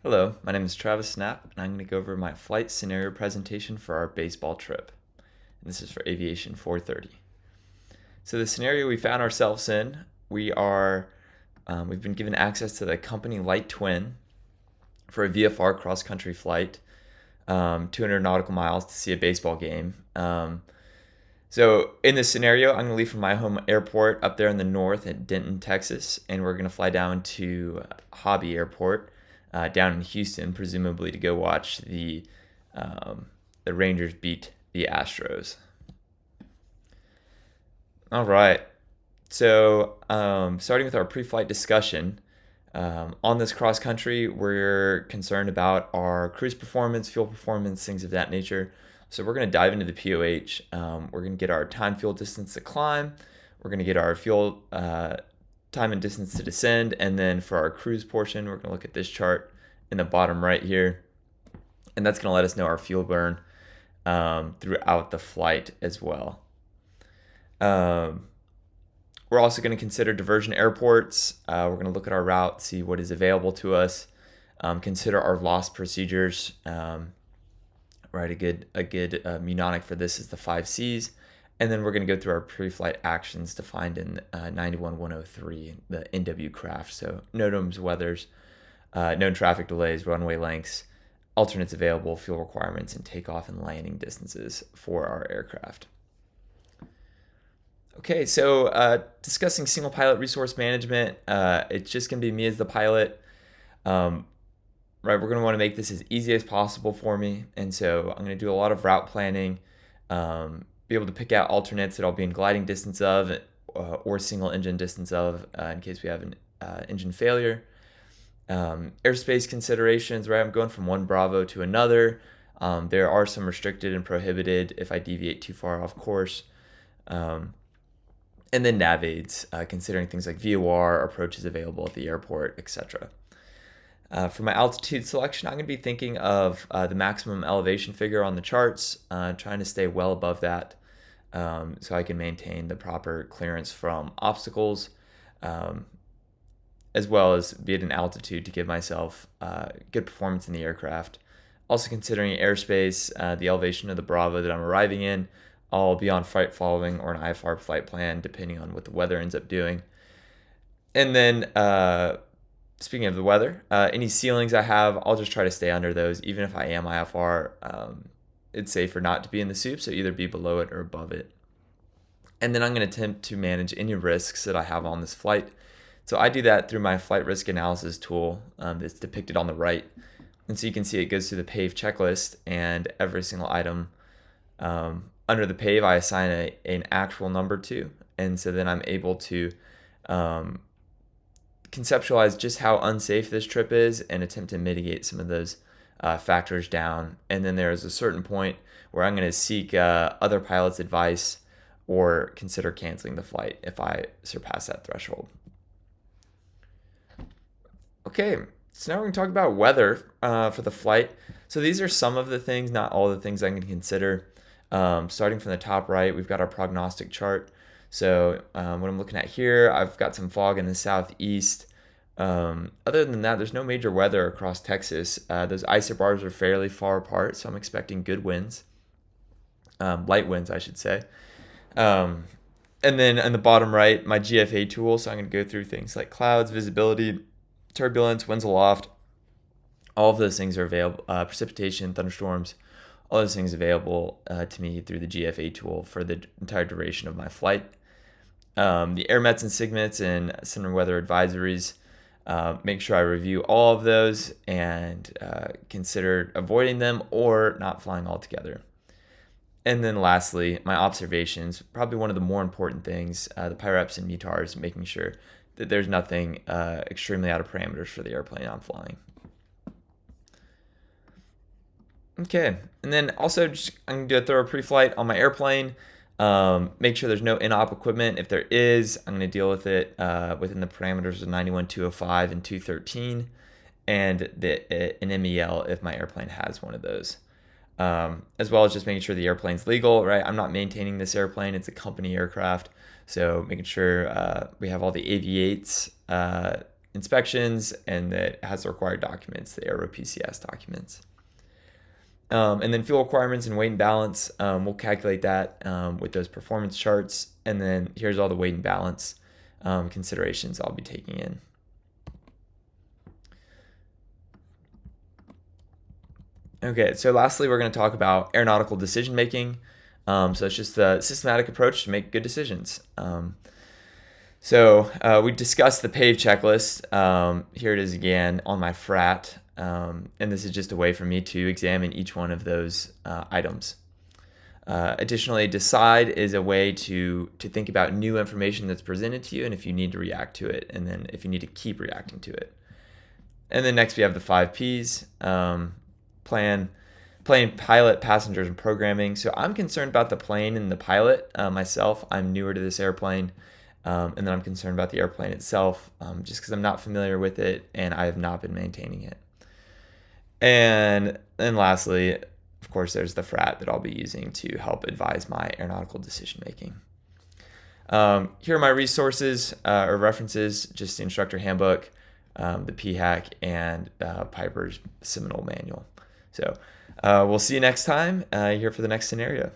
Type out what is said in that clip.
Hello, my name is Travis Snap, and I'm going to go over my flight scenario presentation for our baseball trip. And this is for Aviation 430. So the scenario we found ourselves in, we've been given access to the company Light Twin for a VFR cross-country flight, 200 nautical miles to see a baseball game. So in this scenario, I'm going to leave from my home airport up there in the north at Denton, Texas, and we're going to fly down to Hobby Airport down in Houston, presumably to go watch the Rangers beat the Astros. All right. So starting with our pre-flight discussion, on this cross country, we're concerned about our cruise performance, fuel performance, things of that nature. So we're going to dive into the POH. We're going to get our time, fuel, distance to climb. We're going to get our fuel time and distance to descend. And then for our cruise portion, we're going to look at this chart in the bottom right here. And that's going to let us know our fuel burn throughout the flight as well. We're also going to consider diversion airports. We're going to look at our route, see what is available to us, consider our loss procedures. Right, a good mnemonic for this is the 5 Cs. And then we're going to go through our pre-flight actions defined in 91-103, the NW craft. So NOTAMs, weathers, known traffic delays, runway lengths, alternates available, fuel requirements, and takeoff and landing distances for our aircraft. Okay, so discussing single pilot resource management, it's just going to be me as the pilot. Right, we're going to want to make this as easy as possible for me. And so I'm going to do a lot of route planning, be able to pick out alternates that I'll be in gliding distance of or single engine distance of in case we have an engine failure. Airspace considerations, right? I'm going from one Bravo to another. There are some restricted and prohibited if I deviate too far off course. And then nav aids, considering things like VOR, approaches available at the airport, etc. For my altitude selection, I'm going to be thinking of the maximum elevation figure on the charts, trying to stay well above that so I can maintain the proper clearance from obstacles, as well as be at an altitude to give myself good performance in the aircraft. Also considering airspace, the elevation of the Bravo that I'm arriving in, I'll be on flight following or an IFR flight plan, depending on what the weather ends up doing. And then, speaking of the weather, any ceilings I have, I'll just try to stay under those. Even if I am IFR, it's safer not to be in the SOOP, so either be below it or above it. And then I'm going to attempt to manage any risks that I have on this flight. So I do that through my flight risk analysis tool that's depicted on the right. And so you can see it goes through the PAVE checklist, and every single item under the PAVE, I assign an actual number to. And so then I'm able to conceptualize just how unsafe this trip is and attempt to mitigate some of those factors down. And then there is a certain point where I'm going to seek other pilots' advice or consider canceling the flight if I surpass that threshold. Okay, so now we're going to talk about weather for the flight. So these are some of the things, not all the things I'm going to consider. Starting from the top right, we've got our prognostic chart. So what I'm looking at here, I've got some fog in the southeast. Other than that, there's no major weather across Texas. Those isobars are fairly far apart, so I'm expecting good winds. Light winds, I should say. And then on the bottom right, my GFA tool. So I'm going to go through things like clouds, visibility, turbulence, winds aloft. All of those things are available. Precipitation, thunderstorms, all those things available to me through the GFA tool for the entire duration of my flight. The AirMets and SIGMETs and similar weather advisories, make sure I review all of those and consider avoiding them or not flying altogether. And then lastly, my observations, probably one of the more important things, the PIREPs and METARs, making sure that there's nothing extremely out of parameters for the airplane I'm flying. Okay, and then also I'm going to do a thorough pre-flight on my airplane. Make sure there's no in-op equipment. If there is, I'm going to deal with it within the parameters of 91-205 and 213, and an MEL if my airplane has one of those. As well as just making sure the airplane's legal, right? I'm not maintaining this airplane. It's a company aircraft. So making sure we have all the aviates inspections, and that it has the required documents, the Aero PCS documents. And then fuel requirements and weight and balance, we'll calculate that with those performance charts. And then here's all the weight and balance considerations I'll be taking in. Okay, so lastly, we're going to talk about aeronautical decision making. So it's just a systematic approach to make good decisions. So we discussed the PAVE checklist. Here it is again on my frat. And this is just a way for me to examine each one of those items. Additionally, decide is a way to think about new information that's presented to you and if you need to react to it, and then if you need to keep reacting to it. And then next we have the 5 Ps, plan, pilot, passengers, and programming. So I'm concerned about the plane and the pilot myself. I'm newer to this airplane. And then I'm concerned about the airplane itself just because I'm not familiar with it and I have not been maintaining it. And then lastly, of course, there's the frat that I'll be using to help advise my aeronautical decision making. Here are my resources or references, just the instructor handbook, the PHAC, and Piper's Seminole Manual. So we'll see you next time here for the next scenario.